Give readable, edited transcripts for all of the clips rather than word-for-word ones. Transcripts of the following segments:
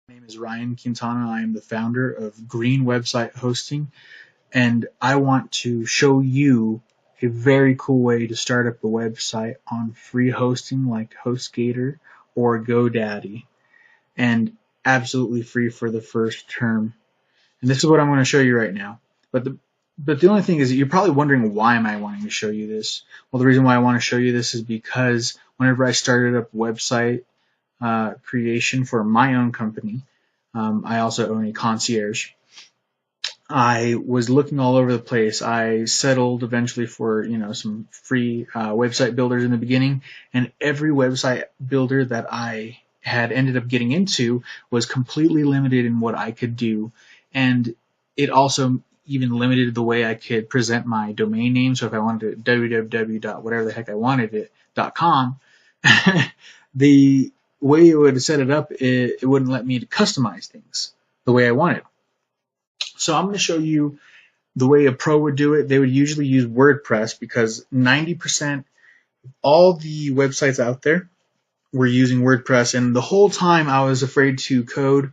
My name is Ryan Quintana. I am the founder of Green Website Hosting, and I want to show you a very cool way to start up a website on free hosting like HostGator or GoDaddy, and absolutely free for the first term. And this is what I'm going to show you right now. But the only thing is that you're probably wondering, why am I wanting to show you this? Well, the reason why I want to show you this is because whenever I started up website creation for my own company, I also own a concierge. I was looking all over the place. I settled eventually for some free website builders in the beginning, and every website builder that I had ended up getting into was completely limited in what I could do, and it also even limited the way I could present my domain name. So if I wanted to www. whatever the heck I wanted it.com, the way it would set it up, it wouldn't let me customize things the way I wanted. So I'm going to show you the way a pro would do it. They would usually use WordPress because 90% of all the websites out there were using WordPress, and the whole time I was afraid to code.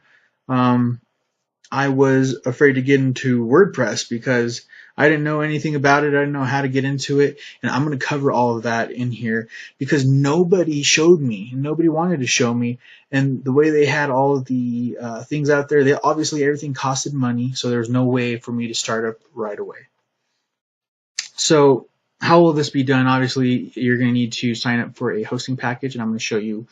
I was afraid to get into WordPress because I didn't know anything about it. I didn't know how to get into it. And I'm going to cover all of that in here because nobody showed me. Nobody wanted to show me. And the way they had all of the things out there, obviously everything costed money. So there was no way for me to start up right away. So how will this be done? Obviously, you're going to need to sign up for a hosting package, and I'm going to show you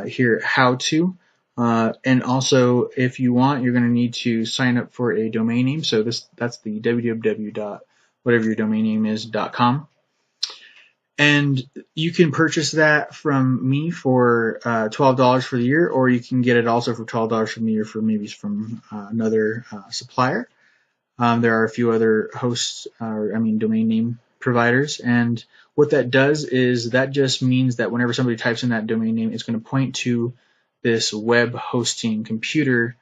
here how to. And also, if you want, you're going to need to sign up for a domain name. So that's the www. whatever your domain name is.com. And you can purchase that from me for $12 for the year, or you can get it also for $12 from me, or from another supplier. There are a few other domain name providers, and what that does is that just means that whenever somebody types in that domain name, it's going to point to this web hosting computer,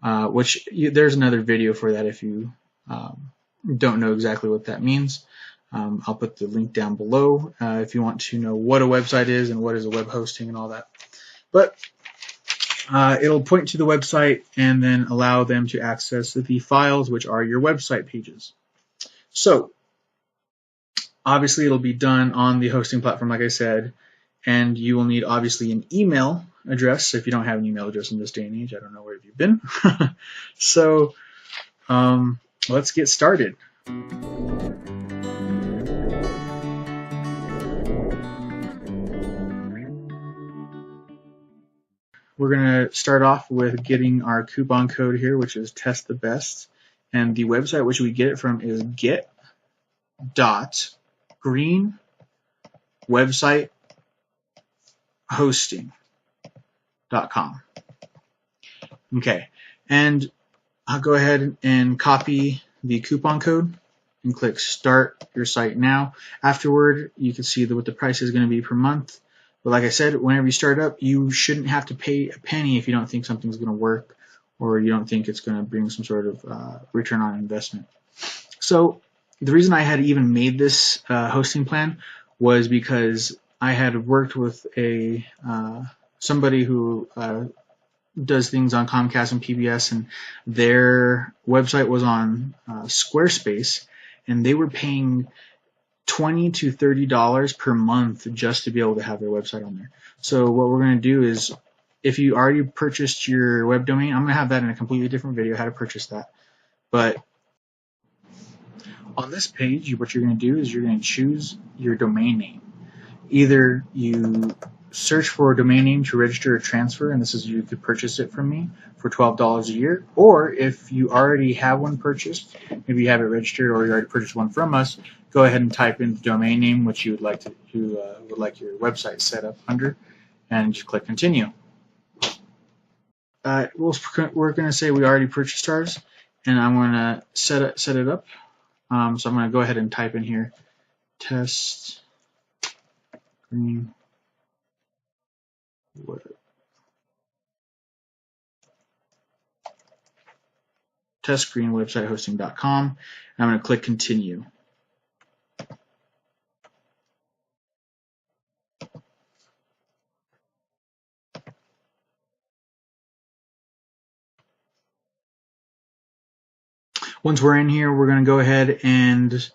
there's another video for that if you don't know exactly what that means. I'll put the link down below if you want to know what a website is and what is a web hosting and all that. But it'll point to the website and then allow them to access the files, which are your website pages. So obviously it'll be done on the hosting platform, like I said, and you will need obviously an email address. So if you don't have an email address in this day and age, I don't know where you've been. So let's get started. We're going to start off with getting our coupon code here, which is test the best. And the website which we get it from is get.greenwebsitehosting.com. Okay, and I'll go ahead and copy the coupon code and click start your site now. Afterward, you can see what the price is going to be per month. But like I said, whenever you start up, you shouldn't have to pay a penny if you don't think something's going to work or you don't think it's going to bring some sort of return on investment. So the reason I had even made this hosting plan was because I had worked with somebody who does things on Comcast and PBS, and their website was on Squarespace, and they were paying $20 to $30 per month just to be able to have their website on there. So what we're going to do is, if you already purchased your web domain, I'm going to have that in a completely different video, how to purchase that. But on this page, what you're going to do is you're going to choose your domain name. Either you search for a domain name to register or transfer, and you could purchase it from me for $12 a year. Or if you already have one purchased, maybe you have it registered or you already purchased one from us, go ahead and type in the domain name which you would like your website set up under, and just click continue. We're going to say we already purchased ours, and I'm going to set it up. So I'm going to go ahead and type in here test green testgreenwebsitehosting.com. I'm going to click continue. Once we're in here, we're going to go ahead and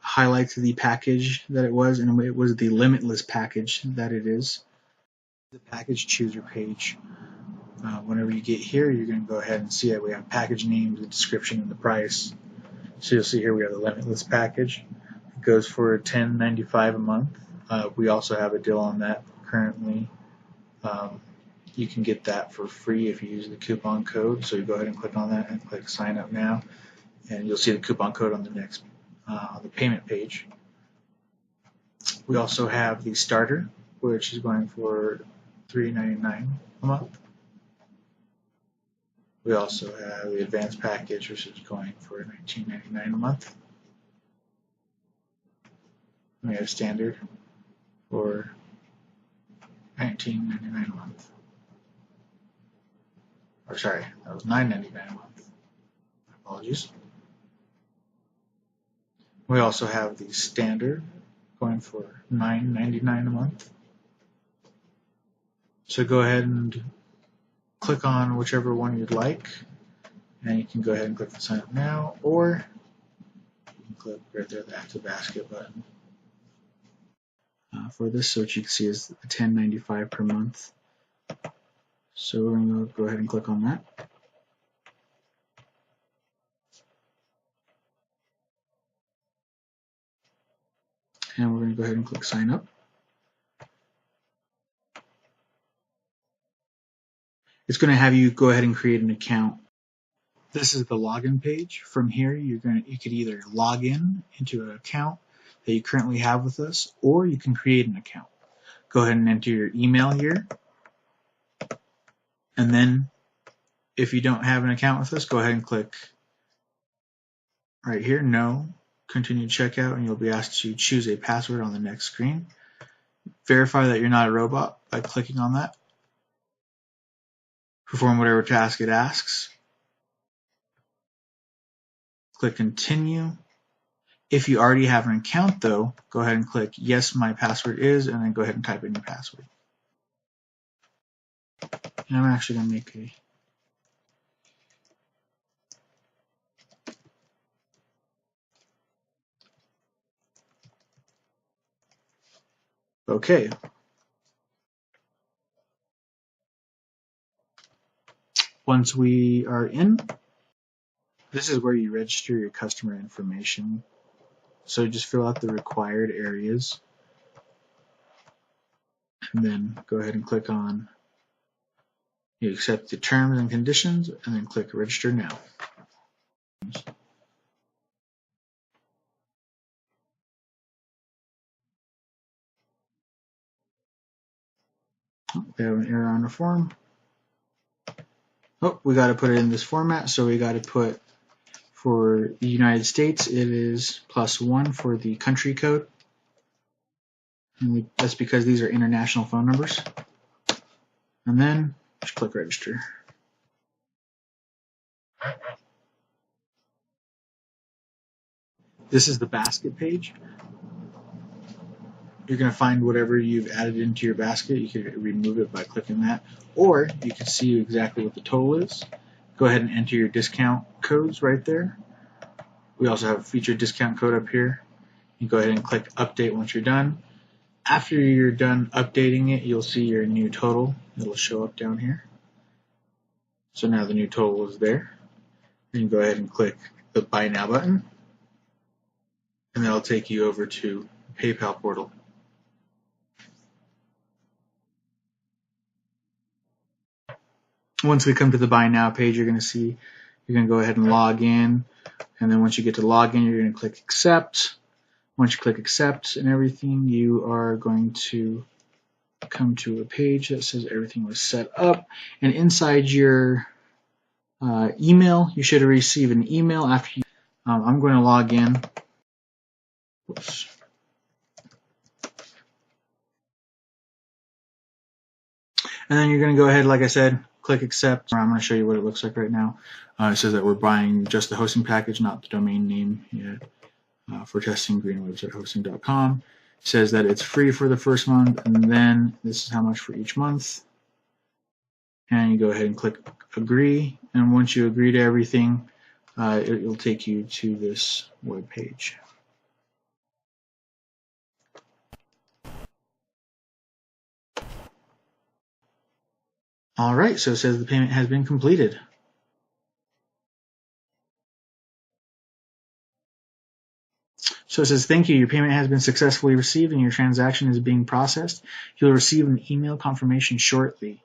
highlight the package that it was, and it was the limitless package that it is. The package chooser page. Whenever you get here, you're going to go ahead and see that we have package name, the description, and the price. So you'll see here we have the limitless package. It goes for $10.95 a month. We also have a deal on that currently. You can get that for free if you use the coupon code. So you go ahead and click on that and click sign up now, and you'll see the coupon code on the next on the payment page. We also have the starter, which is going for $3.99 a month. We also have the advanced package, which is going for $19.99 a month. We have standard for $19.99 a month. Or sorry, that was $9.99 a month. Apologies. We also have the standard going for $9.99 a month. So go ahead and click on whichever one you'd like, and you can go ahead and click the sign up now, or you can click right there the active basket button. For this, so what you can see is $10.95 per month. So we're going to go ahead and click on that. And we're going to go ahead and click sign up. It's going to have you go ahead and create an account. This is the login page. From here, you could either log in into an account that you currently have with us, or you can create an account. Go ahead and enter your email here. And then if you don't have an account with us, go ahead and click right here, no, continue checkout, and you'll be asked to choose a password on the next screen. Verify that you're not a robot by clicking on that. Perform whatever task it asks. Click continue. If you already have an account though, go ahead and click yes, my password is, and then go ahead and type in your password. And I'm actually going to make a okay. Once we are in, this is where you register your customer information. So just fill out the required areas, and then go ahead and click on you accept the terms and conditions, and then click register now. We have an error on the form. Oh, we got to put it in this format, so we got to put for the United States, it is +1 for the country code. And that's because these are international phone numbers. And then just click register. This is the basket page. You're going to find whatever you've added into your basket. You can remove it by clicking that, or you can see exactly what the total is. Go ahead and enter your discount codes right there. We also have a featured discount code up here. You go ahead and click update once you're done. After you're done updating it, you'll see your new total. It'll show up down here. So now the new total is there. You can go ahead and click the buy now button, and that'll take you over to the PayPal portal. Once we come to the buy now page, you're going to see you're going to go ahead and log in, and then once you get to login, you're going to click accept. Once you click accept and everything, you are going to come to a page that says everything was set up, and inside your email, you should receive an email after you. I'm going to log in. Whoops. And then you're going to go ahead, like I said, click accept. I'm going to show you what it looks like right now. It says that we're buying just the hosting package, not the domain name yet. For testing greenwebsitehosting.com. It says that it's free for the first month, and then this is how much for each month. And you go ahead and click agree. And once you agree to everything, it will take you to this web page. All right, so it says the payment has been completed. So it says, thank you, your payment has been successfully received and your transaction is being processed. You'll receive an email confirmation shortly.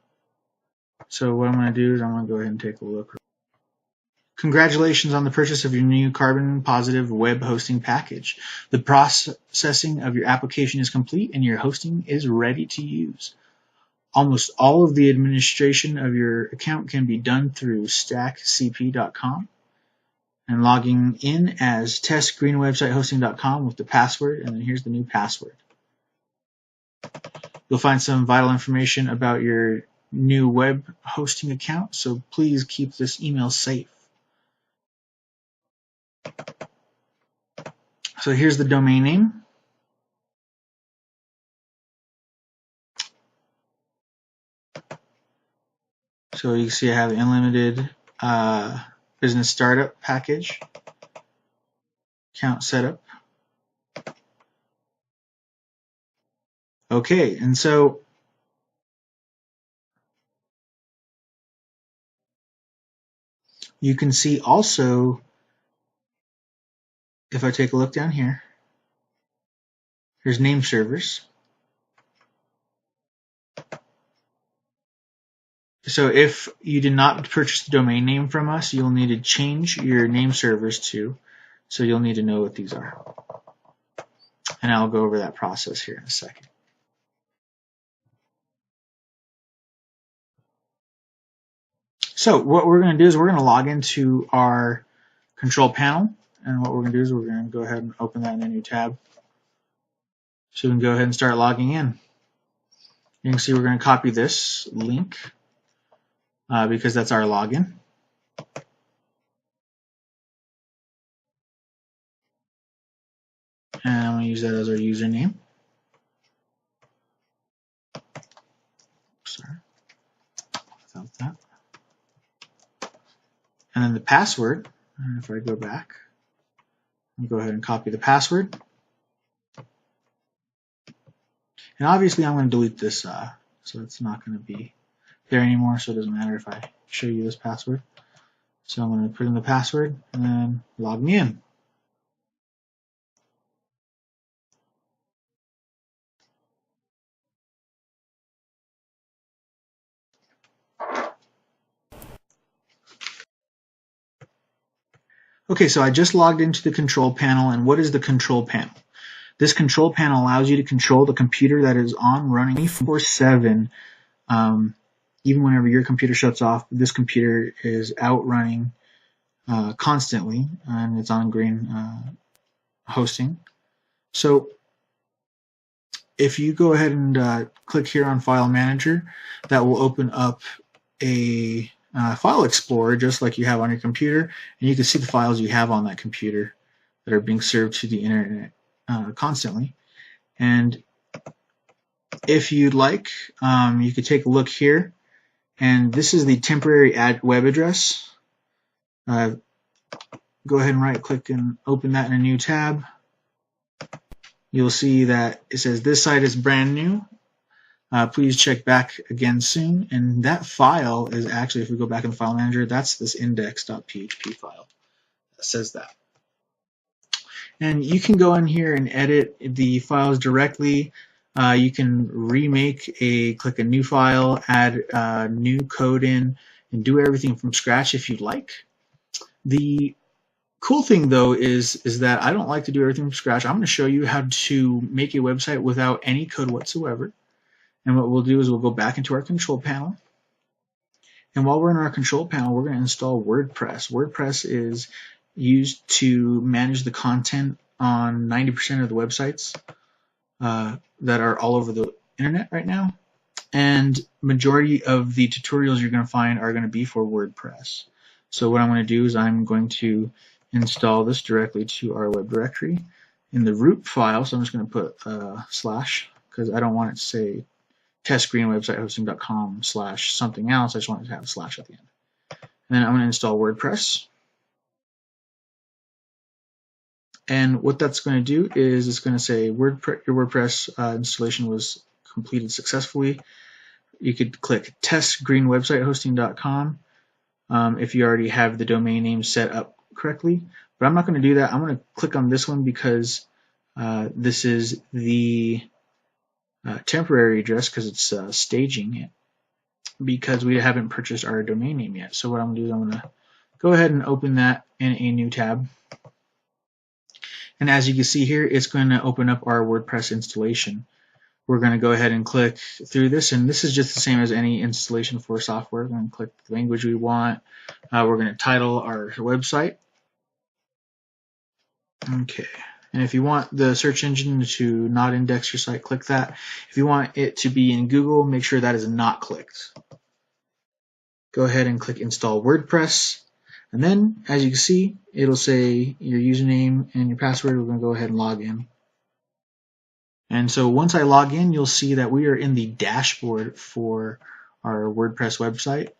So what I'm going to do is I'm going to go ahead and take a look. Congratulations on the purchase of your new Carbon Positive web hosting package. The processing of your application is complete and your hosting is ready to use. Almost all of the administration of your account can be done through stackcp.com and logging in as testgreenwebsitehosting.com with the password, and then here's the new password. You'll find some vital information about your new web hosting account, so please keep this email safe. So here's the domain name. So you can see I have the unlimited business startup package, account setup. Okay, and so you can see also, if I take a look down here, here's name servers. So if you did not purchase the domain name from us, you'll need to change your name servers too. So you'll need to know what these are. And I'll go over that process here in a second. So what we're going to do is we're going to log into our control panel. And what we're going to do is we're going to go ahead and open that in a new tab. So we can go ahead and start logging in. You can see we're going to copy this link because that's our login. And I'm going to use that as our username. Sorry, without that. And then the password, and if I go back, I'll go ahead and copy the password. And obviously I'm going to delete this, so it's not going to be there anymore, so it doesn't matter if I show you this password. So I'm going to put in the password and then log me in. Okay, so I just logged into the control panel, and what is the control panel? This control panel allows you to control the computer that is on running 24/7. Even whenever your computer shuts off, this computer is out running constantly, and it's on green hosting. So if you go ahead and click here on File Manager, that will open up a File Explorer just like you have on your computer, and you can see the files you have on that computer that are being served to the internet constantly. And if you'd like, you could take a look here, and this is the temporary web address. Go ahead and right click and open that in a new tab. You'll see that it says this site is brand new. Please check back again soon. And that file is actually, if we go back in the file manager, that's this index.php file that says that. And you can go in here and edit the files directly. You can click a new file, add new code in, and do everything from scratch if you'd like. The cool thing though is that I don't like to do everything from scratch. I'm going to show you how to make a website without any code whatsoever. And what we'll do is we'll go back into our control panel. And while we're in our control panel, we're going to install WordPress. WordPress is used to manage the content on 90% of the websites that are all over the internet right now. And majority of the tutorials you're going to find are going to be for WordPress. So what I'm going to do is I'm going to install this directly to our web directory in the root file. So I'm just going to put slash, because I don't want it to say testgreenwebsitehosting.com / something else. I just want it to have a slash at the end. And then I'm going to install WordPress. And what that's going to do is it's going to say your WordPress installation was completed successfully. You could click testgreenwebsitehosting.com if you already have the domain name set up correctly. But I'm not going to do that. I'm going to click on this one because this is the temporary address because it's staging it because we haven't purchased our domain name yet. So what I'm going to do is I'm going to go ahead and open that in a new tab. And as you can see here, it's going to open up our WordPress installation. We're going to go ahead and click through this, and this is just the same as any installation for software. We're going to click the language we want. We're going to title our website. Okay. And if you want the search engine to not index your site, click that. If you want it to be in Google, make sure that is not clicked. Go ahead and click Install WordPress. And then, as you can see, it'll say your username and your password. We're going to go ahead and log in. And so once I log in, you'll see that we are in the dashboard for our WordPress website.